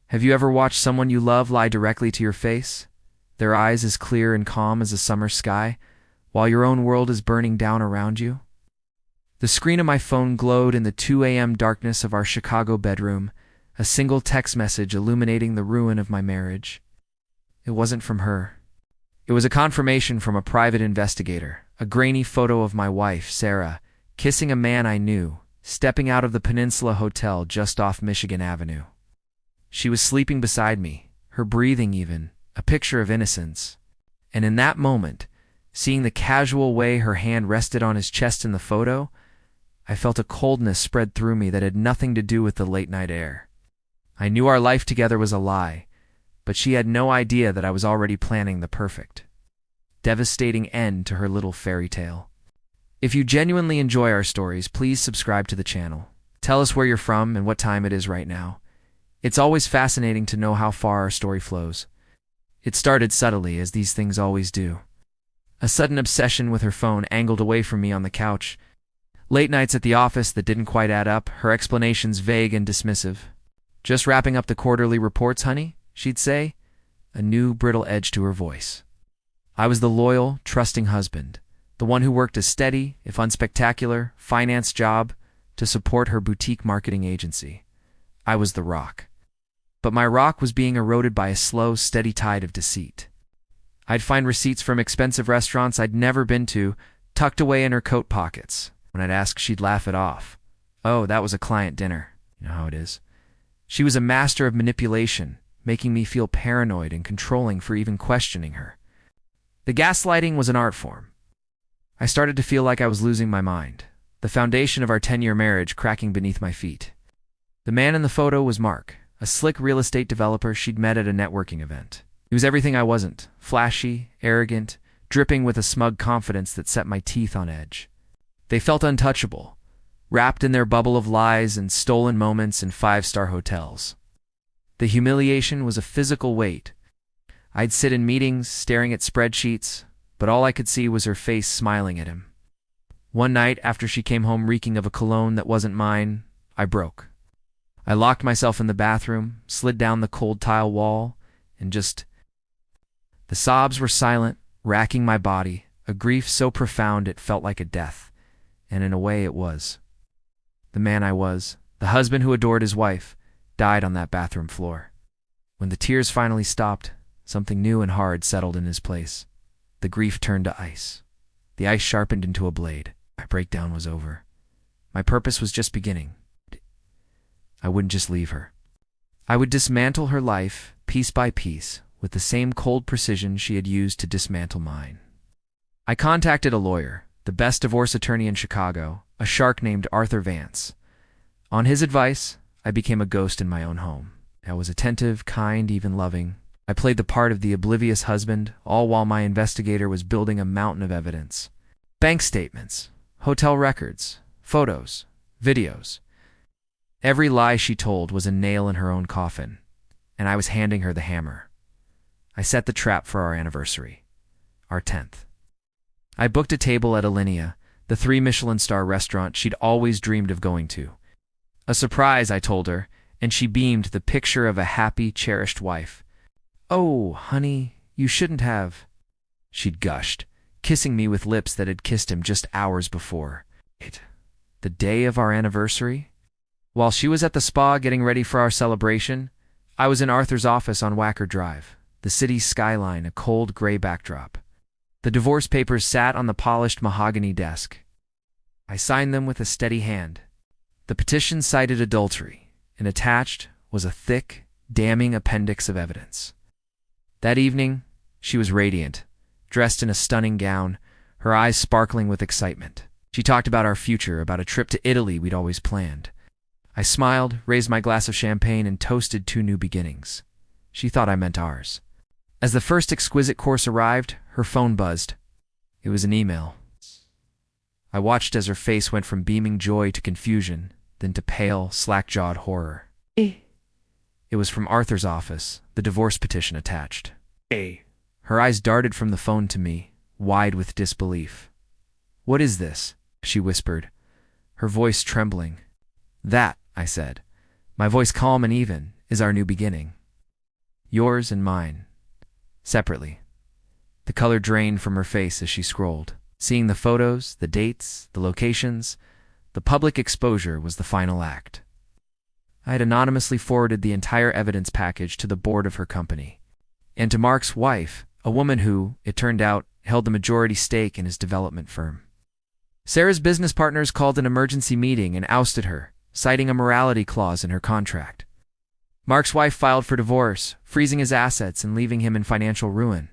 Have you ever watched someone you love lie directly to your face? Their eyes as clear and calm as a summer sky, while your own world is burning down around you? The screen of my phone glowed in the 2 a.m. darkness of our Chicago bedroom, a single text message illuminating the ruin of my marriage. It wasn't from her. It was a confirmation from a private investigator, a grainy photo of my wife, Sarah, kissing a man I knew, stepping out of the Peninsula Hotel just off Michigan Avenue. She was sleeping beside me, her breathing even, a picture of innocence. And in that moment, seeing the casual way her hand rested on his chest in the photo, I felt a coldness spread through me that had nothing to do with the late-night air. I knew our life together was a lie, but she had no idea that I was already planning the perfect, devastating end to her little fairy tale. If you genuinely enjoy our stories, please subscribe to the channel. Tell us where you're from and what time it is right now. It's always fascinating to know how far our story flows. It started subtly, as these things always do. A sudden obsession with her phone angled away from me on the couch. Late nights at the office that didn't quite add up, her explanations vague and dismissive. "Just wrapping up the quarterly reports, honey," she'd say, a new brittle edge to her voice. I was the loyal, trusting husband, the one who worked a steady, if unspectacular, finance job to support her boutique marketing agency. I was the rock. But my rock was being eroded by a slow, steady tide of deceit. I'd find receipts from expensive restaurants I'd never been to, tucked away in her coat pockets. When I'd ask, she'd laugh it off. "Oh, that was a client dinner." You know how it is. She was a master of manipulation, making me feel paranoid and controlling for even questioning her. The gaslighting was an art form. I started to feel like I was losing my mind, the foundation of our 10-year marriage cracking beneath my feet. The man in the photo was Mark, a slick real estate developer she'd met at a networking event. He was everything I wasn't, flashy, arrogant, dripping with a smug confidence that set my teeth on edge. They felt untouchable, wrapped in their bubble of lies and stolen moments in 5-star hotels. The humiliation was a physical weight. I'd sit in meetings, staring at spreadsheets, but all I could see was her face smiling at him. One night, after she came home reeking of a cologne that wasn't mine, I broke. I locked myself in the bathroom, slid down the cold tile wall, and The sobs were silent, racking my body, a grief so profound it felt like a death, and in a way it was. The man I was, the husband who adored his wife, died on that bathroom floor. When the tears finally stopped, something new and hard settled in his place. The grief turned to ice. The ice sharpened into a blade. My breakdown was over. My purpose was just beginning. I wouldn't just leave her. I would dismantle her life, piece by piece, with the same cold precision she had used to dismantle mine. I contacted a lawyer, the best divorce attorney in Chicago, a shark named Arthur Vance. On his advice, I became a ghost in my own home. I was attentive, kind, even loving. I played the part of the oblivious husband, all while my investigator was building a mountain of evidence. Bank statements, hotel records, photos, videos. Every lie she told was a nail in her own coffin, and I was handing her the hammer. I set the trap for our anniversary, our 10th. I booked a table at Alinea, the 3 Michelin-star restaurant she'd always dreamed of going to. A surprise, I told her, and she beamed, the picture of a happy, cherished wife. "Oh, honey, you shouldn't have," she'd gushed, kissing me with lips that had kissed him just hours before. The day of our anniversary? While she was at the spa getting ready for our celebration, I was in Arthur's office on Wacker Drive, the city's skyline, a cold gray backdrop. The divorce papers sat on the polished mahogany desk. I signed them with a steady hand. The petition cited adultery, and attached was a thick, damning appendix of evidence. That evening, she was radiant, dressed in a stunning gown, her eyes sparkling with excitement. She talked about our future, about a trip to Italy we'd always planned. I smiled, raised my glass of champagne, and toasted 2 new beginnings. She thought I meant ours. As the first exquisite course arrived, her phone buzzed. It was an email. I watched as her face went from beaming joy to confusion, then to pale, slack-jawed horror. It was from Arthur's office, the divorce petition attached. Her eyes darted from the phone to me, wide with disbelief. "What is this?" she whispered, her voice trembling. "That," I said, my voice calm and even, is our new beginning. Yours and mine. Separately. The color drained from her face as she scrolled. Seeing the photos, the dates, the locations, the public exposure was the final act. I had anonymously forwarded the entire evidence package to the board of her company, and to Mark's wife, a woman who, it turned out, held the majority stake in his development firm. Sarah's business partners called an emergency meeting and ousted her, citing a morality clause in her contract. Mark's wife filed for divorce, freezing his assets and leaving him in financial ruin.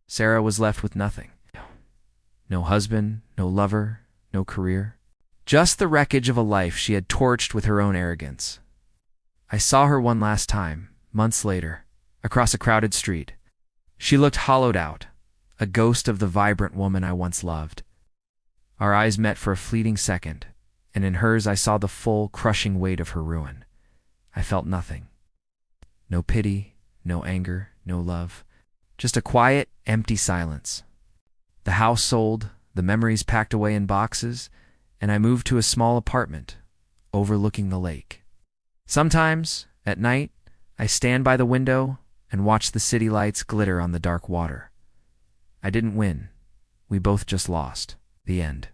Sarah was left with nothing. No husband, no lover, no career. Just the wreckage of a life she had torched with her own arrogance. I saw her one last time, months later, across a crowded street. She looked hollowed out, a ghost of the vibrant woman I once loved. Our eyes met for a fleeting second, and in hers I saw the full, crushing weight of her ruin. I felt nothing. No pity, no anger, no love. Just a quiet, empty silence. The house sold, the memories packed away in boxes, and I moved to a small apartment, overlooking the lake. Sometimes, at night, I stand by the window and watch the city lights glitter on the dark water. I didn't win. We both just lost. The end.